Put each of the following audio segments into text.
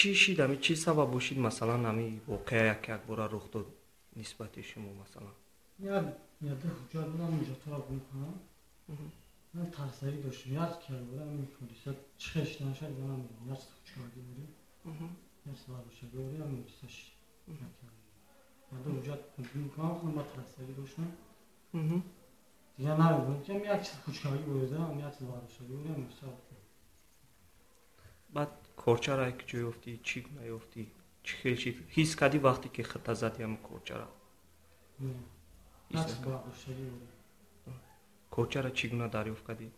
چی شید همی چی سبب باشید مثلا همی واقعه یک بار رخ داد نسبت شما مثلا یا ده حجت بودم اونجا تو را بکنم من ترسایی داشتم یاد کرده بودم این کنیسا چخش نشد بودم یاد خوشکردی بودیم یاد سوار بشه بودیم همین دوستش نکردم یا ده حجت بکنم خودم با ترسایی داشتم دیگه نمیدونم که یک چیز خوشکردی بودم یک سوار بشه بودیم بعد کورچه را که جای افتی چی نیافتی چی خیلی چی حس کردی وقتی که خط زدی هم کورچه را یک سوار بشه بودیم کورچه را چگونه دریافت کردی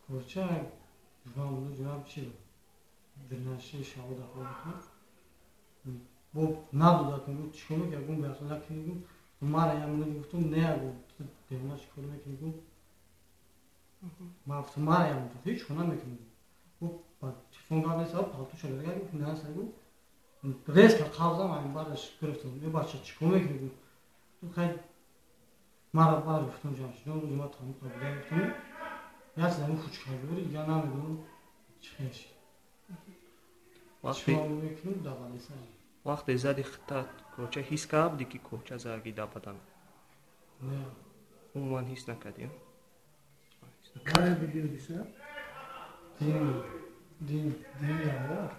کورچه جواب چی بود درنشه شاو داخل بود بو نبود که بود چیکار می‌کردم به اصلا نکنیم مرا هم گفتم نه بود دیوانه چیکار می‌کنیم ما مرا هم گفت هیچ کنم می‌کنیم او بعد تلفن گرفت حساب پالتو شده گفت نه سگو ریسک قبضم این بعدش گرفتم یه بچه چیکار می‌کنیم تو خیلی مرا گفتم جانش نه روز ما تمام کردیم یا زمین خوشکاری بود یا نمیدونم چیش وقتی زدی خطت کورچه حس کردی که کورچه زرگی دا بدن نه عموما حس نکردی Nereye biliyor bize? دین یا